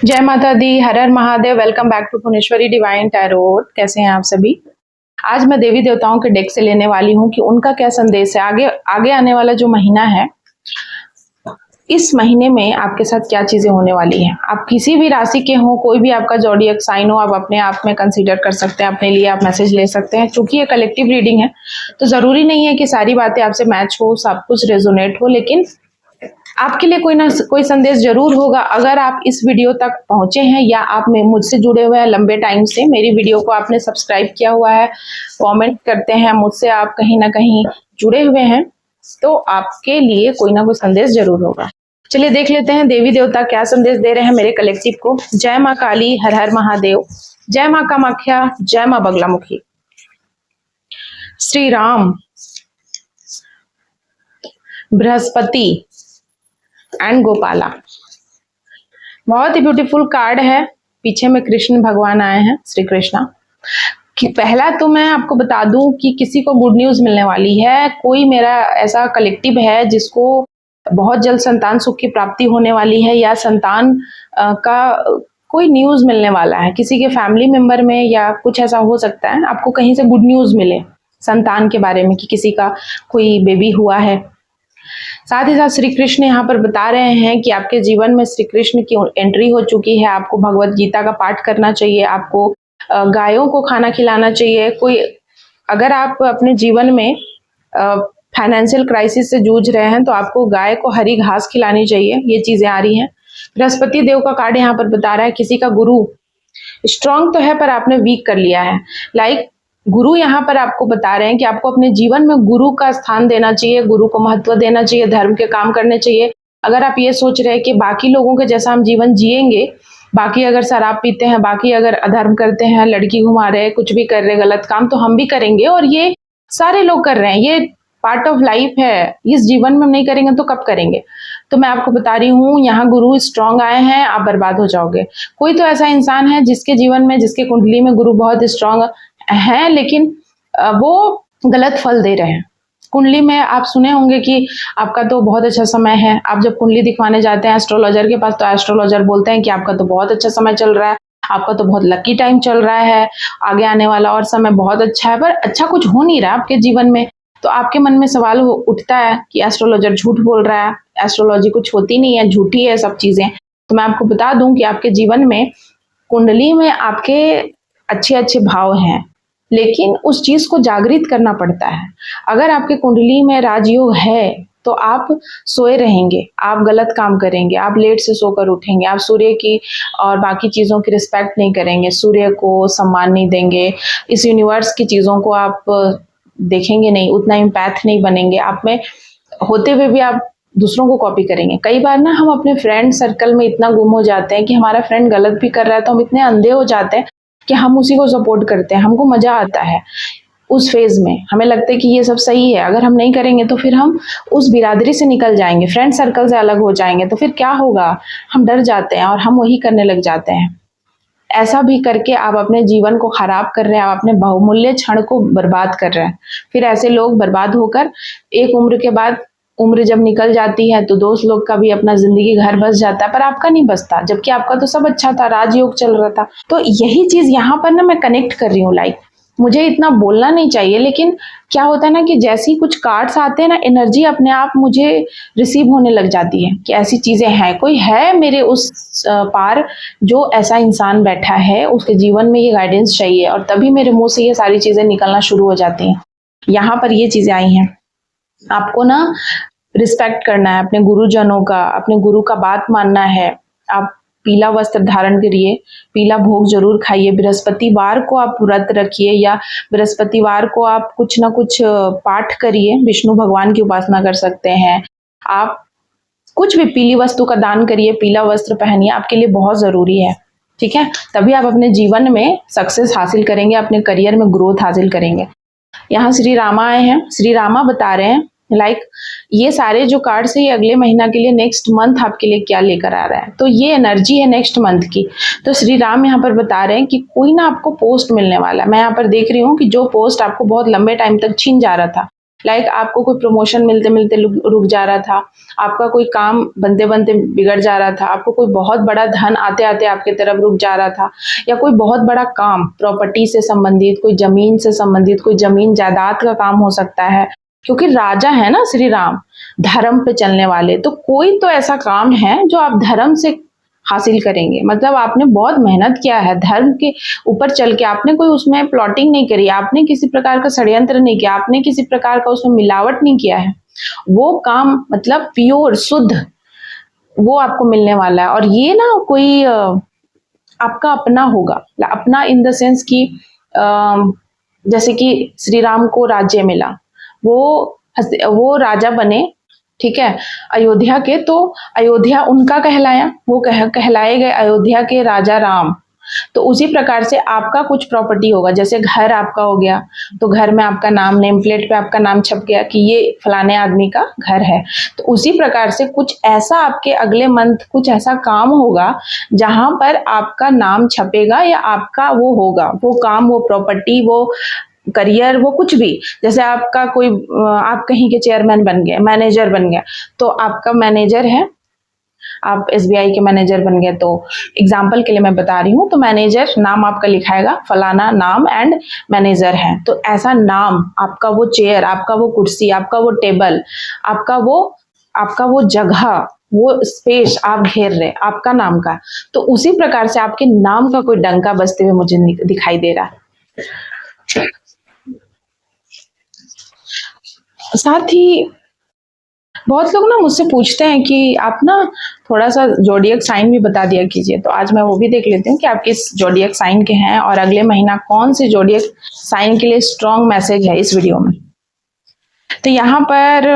जय माता दी, हर हर Mahadev. Welcome back to Bhuvaneshwari divine tarot. कैसे हैं आप सभी? आज मैं देवी देवताओं के डेक से लेने वाली हूँ कि उनका क्या संदेश है। आगे आगे आने वाला जो महीना है, इस महीने में आपके साथ क्या चीजें होने वाली हैं। आप किसी भी राशि के हो, कोई भी आपका जॉडियक साइन हो, आप अपने आप में कंसीडर कर सकते हैं, अपने लिए आप मैसेज ले सकते हैं। चूंकि ये कलेक्टिव रीडिंग है तो जरूरी नहीं है कि सारी बातें आपसे मैच हो, सब कुछ रेजोनेट हो, लेकिन आपके लिए कोई ना कोई संदेश जरूर होगा अगर आप इस वीडियो तक पहुंचे हैं या आप मुझसे जुड़े हुए हैं लंबे टाइम से। मेरी वीडियो को आपने सब्सक्राइब किया हुआ है, कमेंट करते हैं, मुझसे आप कहीं ना कहीं जुड़े हुए हैं, तो आपके लिए कोई ना कोई संदेश जरूर होगा। चलिए देख लेते हैं देवी देवता क्या संदेश दे रहे हैं मेरे कलेक्टिव को। जय माँ काली, हर हर महादेव। जय माँ कामाख्या, जय माँ बगलामुखी। श्री राम, बृहस्पति एंड गोपाला। बहुत ही ब्यूटीफुल कार्ड है। पीछे में कृष्ण भगवान आए हैं, श्री कृष्णा। कि पहला तो मैं आपको बता दूं कि किसी को गुड न्यूज मिलने वाली है। कोई मेरा ऐसा कलेक्टिव है जिसको बहुत जल्द संतान सुख की प्राप्ति होने वाली है, या संतान का कोई न्यूज मिलने वाला है। किसी के फैमिली मेंबर में या कुछ ऐसा हो सकता है, आपको कहीं से गुड न्यूज मिले संतान के बारे में कि किसी का कोई बेबी हुआ है। साथ ही साथ श्री कृष्ण यहाँ पर बता रहे हैं कि आपके जीवन में श्री कृष्ण की एंट्री हो चुकी है। आपको भगवत गीता का पाठ करना चाहिए, आपको गायों को खाना खिलाना चाहिए। कोई अगर आप अपने जीवन में फाइनेंशियल क्राइसिस से जूझ रहे हैं तो आपको गाय को हरी घास खिलानी चाहिए। ये चीजें आ रही हैं। बृहस्पति देव का कार्ड यहाँ पर बता रहा है किसी का गुरु स्ट्रांग तो है पर आपने वीक कर लिया है। गुरु यहाँ पर आपको बता रहे हैं कि आपको अपने जीवन में गुरु का स्थान देना चाहिए, गुरु को महत्व देना चाहिए, धर्म के काम करने चाहिए। अगर आप ये सोच रहे हैं कि बाकी लोगों के जैसा हम जीवन जिएंगे, बाकी अगर शराब पीते हैं, बाकी अगर अधर्म करते हैं, लड़की घुमा रहे हैं, कुछ भी कर रहे हैं गलत काम, तो हम भी करेंगे और ये सारे लोग कर रहे हैं, ये पार्ट ऑफ लाइफ है, इस जीवन में हम नहीं करेंगे तो कब करेंगे। तो मैं आपको बता रही हूँ यहाँ गुरु स्ट्रांग आए हैं, आप बर्बाद हो जाओगे। कोई तो ऐसा इंसान है जिसके जीवन में, जिसके कुंडली में गुरु बहुत स्ट्रांग है, लेकिन वो गलत फल दे रहे हैं। कुंडली में आप सुने होंगे कि आपका तो बहुत अच्छा समय है। आप जब कुंडली दिखवाने जाते हैं एस्ट्रोलॉजर के पास, तो एस्ट्रोलॉजर बोलते हैं कि आपका तो बहुत अच्छा समय चल रहा है, आपका तो बहुत लकी टाइम चल रहा है, आगे आने वाला और समय बहुत अच्छा है, पर अच्छा कुछ हो नहीं रहा आपके जीवन में। तो आपके मन में सवाल उठता है कि एस्ट्रोलॉजर झूठ बोल रहा है, एस्ट्रोलॉजी कुछ होती नहीं है, झूठी है सब चीजें। तो मैं आपको बता दूं कि आपके जीवन में कुंडली में आपके अच्छे अच्छे भाव हैं, लेकिन उस चीज को जागृत करना पड़ता है। अगर आपके कुंडली में राजयोग है तो आप सोए रहेंगे, आप गलत काम करेंगे, आप लेट से सोकर उठेंगे, आप सूर्य की और बाकी चीज़ों की रिस्पेक्ट नहीं करेंगे, सूर्य को सम्मान नहीं देंगे, इस यूनिवर्स की चीज़ों को आप देखेंगे नहीं, उतना इम्पैथ नहीं बनेंगे। आप में होते हुए भी आप दूसरों को कॉपी करेंगे। कई बार ना हम अपने फ्रेंड सर्कल में इतना गुम हो जाते हैं कि हमारा फ्रेंड गलत भी कर रहा है तो हम इतने अंधे हो जाते हैं कि हम उसी को सपोर्ट करते हैं। हमको मजा आता है उस फेज में, हमें लगता है कि ये सब सही है। अगर हम नहीं करेंगे तो फिर हम उस बिरादरी से निकल जाएंगे, फ्रेंड सर्कल से अलग हो जाएंगे, तो फिर क्या होगा, हम डर जाते हैं और हम वही करने लग जाते हैं। ऐसा भी करके आप अपने जीवन को खराब कर रहे हैं, आप अपने बहुमूल्य क्षण को बर्बाद कर रहे हैं। फिर ऐसे लोग बर्बाद होकर एक उम्र के बाद, उम्र जब निकल जाती है तो दोस्त लोग का भी अपना जिंदगी घर बस जाता है, पर आपका नहीं बसता, जबकि आपका तो सब अच्छा था, राजयोग चल रहा था। तो यही चीज यहाँ पर ना मैं कनेक्ट कर रही हूँ। मुझे इतना बोलना नहीं चाहिए, लेकिन क्या होता है ना कि जैसी कुछ कार्ड्स आते हैं ना, एनर्जी अपने आप मुझे रिसीव होने लग जाती है कि ऐसी चीजें हैं, कोई है मेरे उस पार जो ऐसा इंसान बैठा है, उसके जीवन में ये गाइडेंस चाहिए, और तभी मेरे मुंह से ये सारी चीजें निकलना शुरू हो जाती हैं। यहाँ पर ये चीजें आई हैं। आपको ना रिस्पेक्ट करना है अपने गुरुजनों का, अपने गुरु का बात मानना है। आप पीला वस्त्र धारण करिए, पीला भोग जरूर खाइए, बृहस्पतिवार को आप व्रत रखिए, या बृहस्पतिवार को आप कुछ ना कुछ पाठ करिए, विष्णु भगवान की उपासना कर सकते हैं। आप कुछ भी पीली वस्तु का दान करिए, पीला वस्त्र पहनिए, आपके लिए बहुत जरूरी है। ठीक है, तभी आप अपने जीवन में सक्सेस हासिल करेंगे, अपने करियर में ग्रोथ हासिल करेंगे। यहाँ श्री रामा आए हैं। श्री रामा बता रहे हैं ये सारे जो कार्ड्स है ये अगले महीना के लिए, नेक्स्ट मंथ आपके लिए क्या लेकर आ रहा है। तो ये एनर्जी है नेक्स्ट मंथ की। तो श्री राम यहाँ पर बता रहे हैं कि कोई ना आपको पोस्ट मिलने वाला है। मैं यहाँ पर देख रही हूँ कि जो पोस्ट आपको बहुत लंबे टाइम तक छीन जा रहा था, लाइक आपको कोई प्रमोशन मिलते मिलते रुक जा रहा था, आपका कोई काम बनते बनते बिगड़ जा रहा था, आपको कोई बहुत बड़ा धन आते आते आपके तरफ रुक जा रहा था, या कोई बहुत बड़ा काम प्रॉपर्टी से संबंधित, कोई जमीन से संबंधित, कोई जमीन जायदाद का काम हो सकता है, क्योंकि राजा है ना श्री राम, धर्म पे चलने वाले, तो कोई तो ऐसा काम है जो आप धर्म से हासिल करेंगे। मतलब आपने बहुत मेहनत किया है धर्म के ऊपर चल के, आपने कोई उसमें प्लॉटिंग नहीं करी, आपने किसी प्रकार का षड्यंत्र नहीं किया, आपने किसी प्रकार का उसमें मिलावट नहीं किया है, वो काम मतलब प्योर शुद्ध वो आपको मिलने वाला है। और ये ना कोई आपका अपना होगा, अपना इन द सेंस कि जैसे कि श्री राम को राज्य मिला, वो राजा बने, ठीक है, अयोध्या के, तो अयोध्या उनका कहलाया, वो कहलाए गए अयोध्या के राजा राम। तो उसी प्रकार से आपका कुछ प्रॉपर्टी होगा, जैसे घर आपका हो गया, तो घर में आपका नाम, नेम प्लेट पे आपका नाम छप गया कि ये फलाने आदमी का घर है। तो उसी प्रकार से कुछ ऐसा आपके अगले मंथ कुछ ऐसा काम होगा जहां पर आपका नाम छपेगा, या आपका वो होगा, वो काम, वो प्रॉपर्टी, वो करियर, वो कुछ भी। जैसे आपका कोई आप कहीं के चेयरमैन बन गए, मैनेजर बन गया, तो आपका मैनेजर है, आप एसबीआई के मैनेजर बन गए, तो एग्जाम्पल के लिए मैं बता रही हूँ, तो मैनेजर नाम आपका लिखाएगा फलाना नाम एंड मैनेजर है। तो ऐसा नाम, आपका वो चेयर, आपका वो कुर्सी, आपका वो टेबल, आपका वो जगह, वो स्पेस आप घेर रहे आपका नाम का, तो उसी प्रकार से आपके नाम का कोई डंका बजते हुए मुझे दिखाई दे रहा है। साथ ही बहुत लोग ना मुझसे पूछते हैं कि आप ना थोड़ा सा जोडियक साइन भी बता दिया कीजिए, तो आज मैं वो भी देख लेती हूँ कि आप किस जोडियक साइन के हैं और अगले महीना कौन से जोडियक साइन के लिए स्ट्रॉन्ग मैसेज है इस वीडियो में। तो यहाँ पर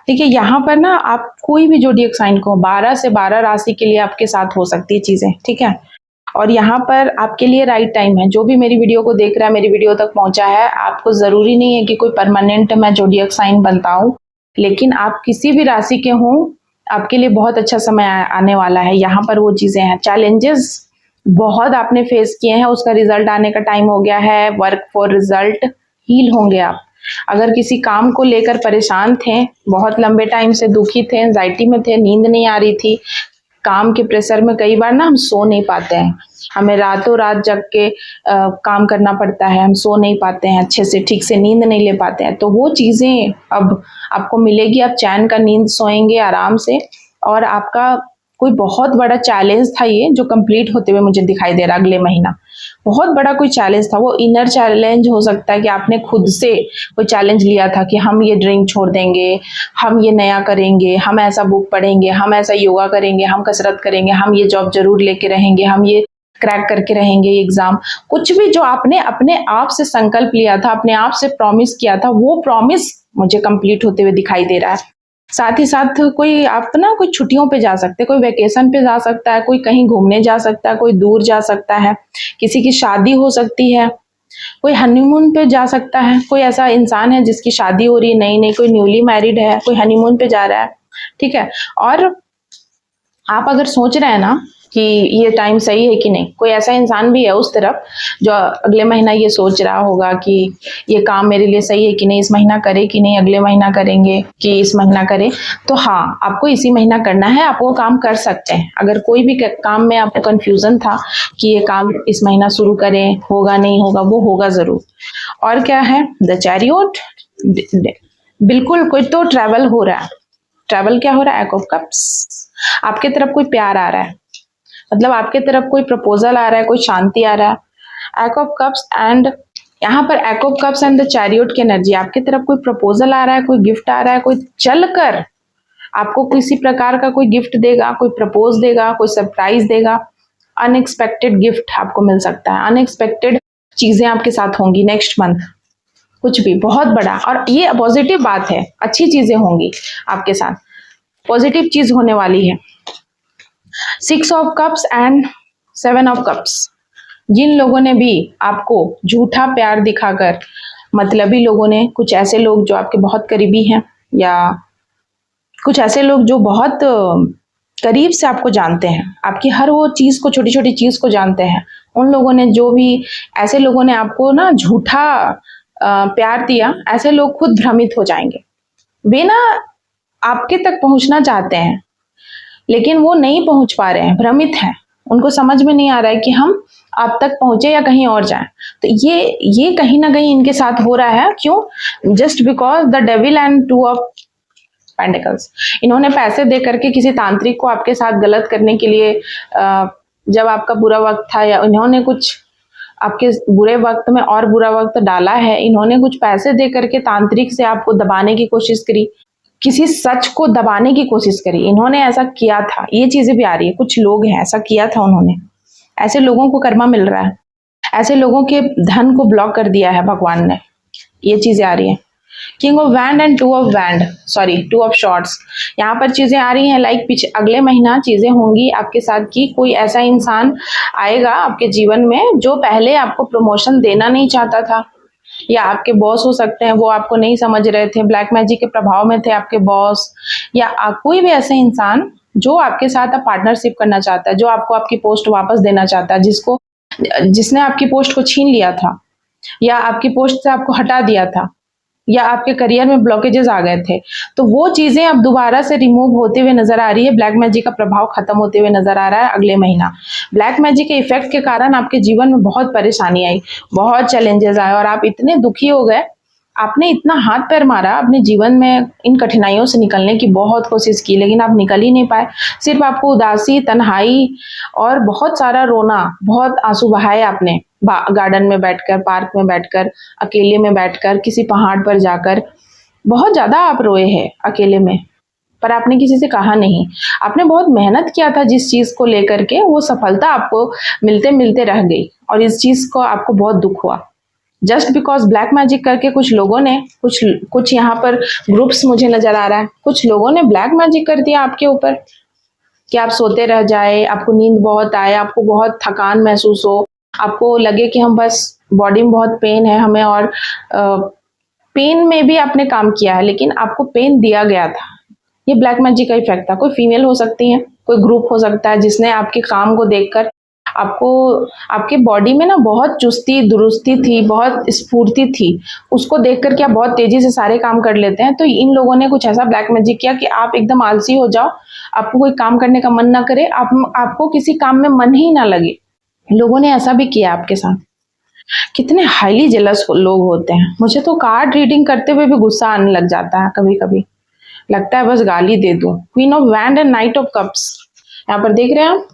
देखिए, यहाँ पर ना आप कोई भी जोडियक साइन को 12 से 12 राशि के लिए आपके साथ हो सकती है चीजें, ठीक है। और यहाँ पर आपके लिए राइट टाइम है, जो भी मेरी वीडियो को देख रहा है, मेरी वीडियो तक पहुंचा है, आपको जरूरी नहीं है कि कोई परमानेंट मैं जोडियक साइन बनताऊं, लेकिन आप किसी भी राशि के हों, आपके लिए बहुत अच्छा समय आने वाला है। यहाँ पर वो चीजें हैं, चैलेंजेस बहुत आपने फेस किए हैं, उसका रिजल्ट आने का टाइम हो गया है, वर्क फॉर रिजल्ट, हील होंगे आप। अगर किसी काम को लेकर परेशान थे, बहुत लंबे टाइम से दुखी थे, एंजाइटी में थे, नींद नहीं आ रही थी, काम के प्रेशर में कई बार ना हम सो नहीं पाते हैं, हमें रातों रात जग के काम करना पड़ता है, हम सो नहीं पाते हैं अच्छे से, ठीक से नींद नहीं ले पाते हैं, तो वो चीज़ें अब आपको मिलेगी, आप चैन का नींद सोएंगे आराम से। और आपका कोई बहुत बड़ा चैलेंज था ये जो कंप्लीट होते हुए मुझे दिखाई दे रहा, अगले महीना बहुत बड़ा कोई चैलेंज था, वो इनर चैलेंज हो सकता है कि आपने खुद से कोई चैलेंज लिया था कि हम ये ड्रिंक छोड़ देंगे, हम ये नया करेंगे, हम ऐसा बुक पढ़ेंगे, हम ऐसा योगा करेंगे, हम कसरत करेंगे, हम ये जॉब जरूर लेके रहेंगे, हम ये क्रैक करके रहेंगे एग्जाम। कुछ भी जो आपने अपने आप से संकल्प लिया था, अपने आप से प्रॉमिस किया था, वो प्रॉमिस मुझे कंप्लीट होते हुए दिखाई दे रहा है। साथ ही साथ कोई आप ना कोई छुट्टियों पे जा सकते हैं, कोई वेकेशन पे जा सकता है, कोई कहीं घूमने जा सकता है, कोई दूर जा सकता है, किसी की शादी हो सकती है, कोई हनीमून पे जा सकता है, कोई ऐसा इंसान है जिसकी शादी हो रही है नई नई, कोई न्यूली मैरिड है, कोई हनीमून पे जा रहा है, ठीक है। और आप अगर सोच रहे हैं ना कि ये टाइम सही है कि नहीं, कोई ऐसा इंसान भी है उस तरफ जो अगले महीना ये सोच रहा होगा कि ये काम मेरे लिए सही है कि नहीं, इस महीना करे कि नहीं, अगले महीना करेंगे कि इस महीना करें, तो हाँ, आपको इसी महीना करना है, आप वो काम कर सकते हैं। अगर कोई भी काम में आपको कंफ्यूजन था कि ये काम इस महीना शुरू करें, होगा नहीं होगा, वो होगा जरूर। और क्या है, द चैरियट, बिल्कुल कोई तो ट्रैवल हो रहा है, ट्रैवल क्या हो रहा है, एट ऑफ कप्स, आपके तरफ कोई प्यार आ रहा है, मतलब आपके तरफ कोई प्रपोजल आ रहा है, कोई शांति आ रहा है, एट ऑफ कप्स एंड यहाँ पर eight of cups and the chariot की एनर्जी, आपके तरफ कोई प्रपोजल आ रहा है, कोई गिफ्ट आ रहा है, कोई चलकर आपको किसी प्रकार का कोई गिफ्ट देगा, कोई प्रपोज देगा, कोई सरप्राइज देगा, अनएक्सपेक्टेड गिफ्ट आपको मिल सकता है, अनएक्सपेक्टेड चीजें आपके साथ होंगी नेक्स्ट मंथ, कुछ भी बहुत बड़ा। और ये पॉजिटिव बात है, अच्छी चीजें होंगी आपके साथ, पॉजिटिव चीज होने वाली है। 6 of cups and 7 of cups, जिन लोगों ने भी आपको झूठा प्यार दिखाकर, मतलबी लोगों ने, कुछ ऐसे लोग जो आपके बहुत करीबी हैं, या कुछ ऐसे लोग जो बहुत करीब से आपको जानते हैं, आपकी हर वो चीज को, छोटी छोटी चीज को जानते हैं, उन लोगों ने, जो भी ऐसे लोगों ने आपको ना झूठा प्यार दिया, ऐसे लोग खुद भ्रमित हो जाएंगे। वे ना आपके तक पहुंचना चाहते हैं लेकिन वो नहीं पहुंच पा रहे हैं, भ्रमित हैं, उनको समझ में नहीं आ रहा है कि हम आप तक पहुंचे या कहीं और जाएं। तो ये कहीं ना कहीं इनके साथ हो रहा है। क्यों? Just because the devil and two of pentacles, इन्होंने पैसे दे करके किसी तांत्रिक को आपके साथ गलत करने के लिए, जब आपका बुरा वक्त था या इन्होंने कुछ आपके बुरे वक्त में और बुरा वक्त डाला है, इन्होंने कुछ पैसे दे करके तांत्रिक से आपको दबाने की कोशिश करी, किसी सच को दबाने की कोशिश करी, इन्होंने ऐसा किया था। ये चीजें भी आ रही है, कुछ लोग हैं ऐसा किया था उन्होंने, ऐसे लोगों को कर्मा मिल रहा है, ऐसे लोगों के धन को ब्लॉक कर दिया है भगवान ने, ये चीजें आ रही है। King of wand and two of shorts, यहाँ पर चीजें आ रही हैं लाइक पीछे अगले महीना चीजें होंगी आपके साथ की कोई ऐसा इंसान आएगा आपके जीवन में जो पहले आपको प्रमोशन देना नहीं चाहता था, या आपके बॉस हो सकते हैं, वो आपको नहीं समझ रहे थे, ब्लैक मैजिक के प्रभाव में थे आपके बॉस, या कोई भी ऐसा इंसान जो आपके साथ अब पार्टनरशिप करना चाहता है, जो आपको आपकी पोस्ट वापस देना चाहता है, जिसने आपकी पोस्ट को छीन लिया था या आपकी पोस्ट से आपको हटा दिया था या आपके करियर में ब्लॉकेजेस आ गए थे, तो वो चीजें अब दोबारा से रिमूव होते हुए नजर आ रही है। ब्लैक मैजिक का प्रभाव खत्म होते हुए नजर आ रहा है अगले महीना। ब्लैक मैजिक के इफेक्ट के कारण आपके जीवन में बहुत परेशानी आई, बहुत चैलेंजेस आए और आप इतने दुखी हो गए, आपने इतना हाथ पैर मारा अपने जीवन में, इन कठिनाइयों से निकलने की बहुत कोशिश की लेकिन आप निकल ही नहीं पाए। सिर्फ आपको उदासी, तन्हाई और बहुत सारा रोना, बहुत आंसू बहाए आपने, गार्डन में बैठकर, पार्क में बैठकर, अकेले में बैठकर, किसी पहाड़ पर जाकर, बहुत ज्यादा आप रोए हैं अकेले में, पर आपने किसी से कहा नहीं। आपने बहुत मेहनत किया था जिस चीज को लेकर के, वो सफलता आपको मिलते मिलते रह गई और इस चीज को आपको बहुत दुख हुआ। जस्ट बिकॉज ब्लैक मैजिक करके कुछ लोगों ने, कुछ यहाँ पर ग्रुप्स मुझे नजर आ रहा है, कुछ लोगों ने ब्लैक मैजिक कर दिया आपके ऊपर कि आप सोते रह जाए, आपको नींद बहुत आए, आपको बहुत थकान महसूस हो, आपको लगे कि हम बस बॉडी में बहुत पेन है हमें, और पेन में भी आपने काम किया है लेकिन आपको पेन दिया गया था। ये ब्लैक मैजिक का इफेक्ट था। कोई फीमेल हो सकती है, कोई ग्रुप हो सकता है जिसने आपके काम को देखकर आपको, आपके बॉडी में ना बहुत चुस्ती दुरुस्ती थी, बहुत स्फूर्ति थी, उसको देख करके आप बहुत तेजी से सारे काम कर लेते हैं। तो इन लोगों ने कुछ ऐसा ब्लैक मैजिक किया कि आप एकदम आलसी हो जाओ, आपको कोई काम करने का मन ना करे, आपको किसी काम में मन ही ना लगे। लोगों ने ऐसा भी किया आपके साथ। कितने हाईली जेलस लोग होते हैं। मुझे तो कार्ड रीडिंग करते हुए भी गुस्सा आने लग जाता है कभी कभी, लगता है बस गाली दे दूं। Queen of wand and night of cups, यहाँ पर देख रहे हैं आप,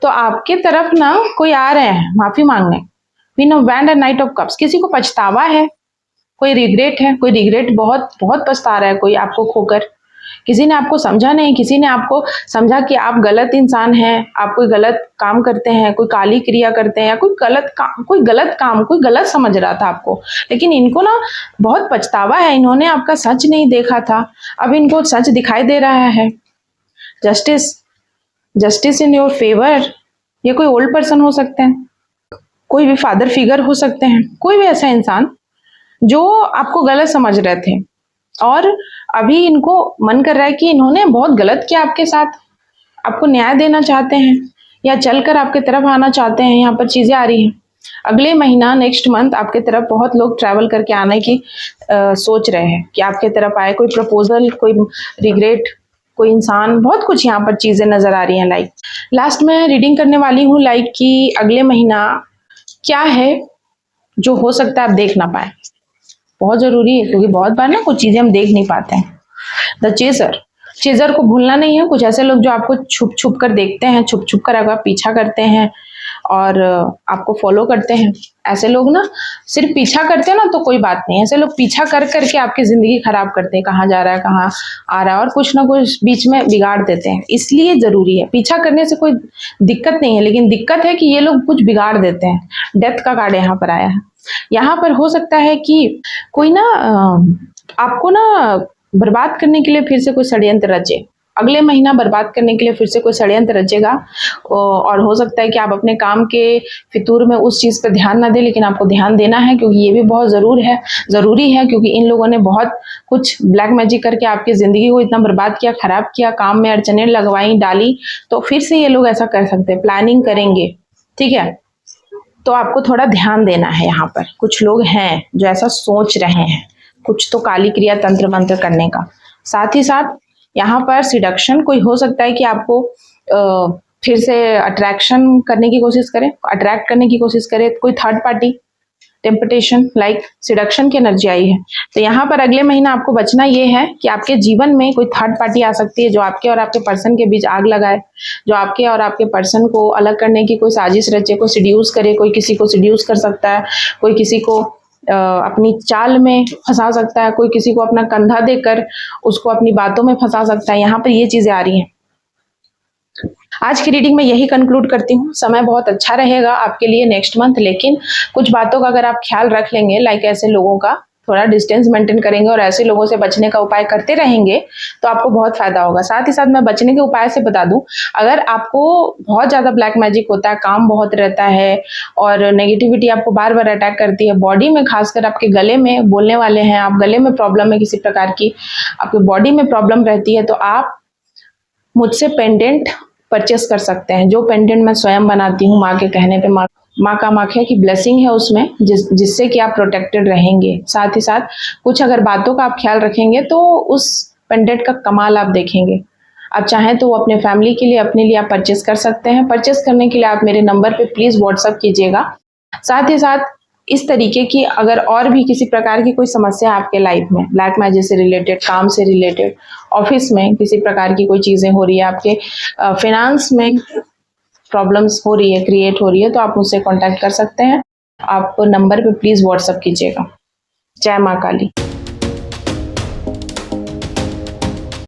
तो आपके तरफ ना कोई आ रहे हैं माफी मांगने। Queen of wand and night of cups, किसी को पछतावा है, कोई रिग्रेट है, कोई रिग्रेट बहुत बहुत पछता रहा है कोई आपको खोकर। किसी ने आपको समझा नहीं, किसी ने आपको समझा कि आप गलत इंसान हैं, आप कोई गलत काम करते हैं, कोई काली क्रिया करते हैं, या कोई गलत काम कोई गलत समझ रहा था आपको, लेकिन इनको ना बहुत पछतावा है, इन्होंने आपका सच नहीं देखा था, अब इनको सच दिखाई दे रहा है। Justice in your favour. ये कोई ओल्ड पर्सन हो सकते हैं, कोई भी फादर फिगर हो सकते हैं, कोई भी ऐसा इंसान जो आपको गलत समझ रहे थे और अभी इनको मन कर रहा है कि इन्होंने बहुत गलत किया आपके साथ, आपको न्याय देना चाहते हैं या चलकर आपके तरफ आना चाहते हैं। यहाँ पर चीजें आ रही हैं। अगले महीना, नेक्स्ट मंथ, आपके तरफ बहुत लोग ट्रैवल करके आने की सोच रहे हैं कि आपके तरफ आए, कोई प्रपोजल, कोई रिग्रेट, कोई इंसान, बहुत कुछ यहाँ पर चीजें नजर आ रही हैं। लाइक लास्ट में रीडिंग करने वाली हूँ लाइक कि अगले महीना क्या है जो हो सकता है आप देख ना पाए। बहुत जरूरी है क्योंकि बहुत बार ना कुछ चीजें हम देख नहीं पाते हैं। द चेजर को भूलना नहीं है। कुछ ऐसे लोग जो आपको छुप छुप कर देखते हैं, छुप छुप कर आपका पीछा करते हैं और आपको फॉलो करते हैं। ऐसे लोग ना सिर्फ पीछा करते हैं ना तो कोई बात नहीं, ऐसे लोग पीछा कर करके आपकी जिंदगी खराब करते हैं, कहाँ जा रहा है, कहाँ आ रहा है, और कुछ ना कुछ बीच में बिगाड़ देते हैं। इसलिए जरूरी है, पीछा करने से कोई दिक्कत नहीं है, लेकिन दिक्कत है कि ये लोग कुछ बिगाड़ देते हैं। डेथ का कार्ड यहाँ पर आया है। यहाँ पर हो सकता है कि कोई ना आपको ना बर्बाद करने के लिए फिर से कोई षड्यंत्र रचे। अगले महीना बर्बाद करने के लिए फिर से कोई षड्यंत्र रचेगा और हो सकता है कि आप अपने काम के फितूर में उस चीज पर ध्यान ना दें, लेकिन आपको ध्यान देना है क्योंकि ये भी बहुत जरूरी है क्योंकि इन लोगों ने बहुत कुछ ब्लैक मैजिक करके आपकी जिंदगी को इतना बर्बाद किया, खराब किया, काम में अड़चने लगवाई, डाली, तो फिर से ये लोग ऐसा कर सकते हैं, प्लानिंग करेंगे। ठीक है, तो आपको थोड़ा ध्यान देना है। यहाँ पर कुछ लोग हैं जो ऐसा सोच रहे हैं, कुछ तो काली क्रिया तंत्र मंत्र करने का। साथ ही साथ यहाँ पर सिडक्शन कोई हो सकता है कि आपको फिर से अट्रैक्शन करने की कोशिश करे, अट्रैक्ट करने की कोशिश करे, कोई third party temptation like seduction की एनर्जी आई है। तो यहाँ पर अगले महीना आपको बचना ये है कि आपके जीवन में कोई थर्ड पार्टी आ सकती है जो आपके और आपके पर्सन के बीच आग लगाए, जो आपके और आपके पर्सन को अलग करने की कोई साजिश रचे, कोई सिड्यूस करे, कोई किसी को सिड्यूस कर सकता है, कोई किसी को अपनी चाल में फंसा सकता है, कोई किसी को अपना कंधा देकर उसको अपनी बातों में फंसा सकता है। यहाँ पर ये चीजें आ रही हैं। आज की रीडिंग में यही कंक्लूड करती हूँ। समय बहुत अच्छा रहेगा आपके लिए नेक्स्ट मंथ, लेकिन कुछ बातों का अगर आप ख्याल रख लेंगे, लाइक ऐसे लोगों का थोड़ा डिस्टेंस मेंटेन करेंगे और ऐसे लोगों से बचने का उपाय करते रहेंगे तो आपको बहुत फायदा होगा। साथ ही साथ मैं बचने के उपाय से बता दूं, अगर आपको बहुत ज्यादा ब्लैक मैजिक होता है, काम बहुत रहता है और नेगेटिविटी आपको बार बार अटैक करती है, बॉडी में खासकर आपके गले में बोलने वाले हैं, आप गले में प्रॉब्लम है किसी प्रकार की, आपके बॉडी में प्रॉब्लम रहती है, तो आप मुझसे पेंडेंट परचेस कर सकते हैं। जो पेंडेंट मैं स्वयं बनाती हूँ माँ के कहने पे, माँ का माखिया की ब्लेसिंग है उसमें, जिससे कि आप प्रोटेक्टेड रहेंगे। साथ ही साथ कुछ अगर बातों का आप ख्याल रखेंगे तो उस पेंडेंट का कमाल आप देखेंगे। आप चाहें तो वो अपने फैमिली के लिए, अपने लिए आप परचेस कर सकते हैं। परचेस करने के लिए आप मेरे नंबर पे प्लीज व्हाट्सअप कीजिएगा। साथ ही साथ इस तरीके की अगर और भी किसी प्रकार की कोई समस्या आपके लाइफ में, ब्लैक मैजिक से रिलेटेड, काम से रिलेटेड, ऑफिस में किसी प्रकार की कोई चीजें हो रही है, आपके फाइनेंस में प्रॉब्लम्स हो रही है, क्रिएट हो रही है, तो आप मुझसे कांटेक्ट कर सकते हैं। आप नंबर पे प्लीज व्हाट्सअप कीजिएगा। जय माँ काली।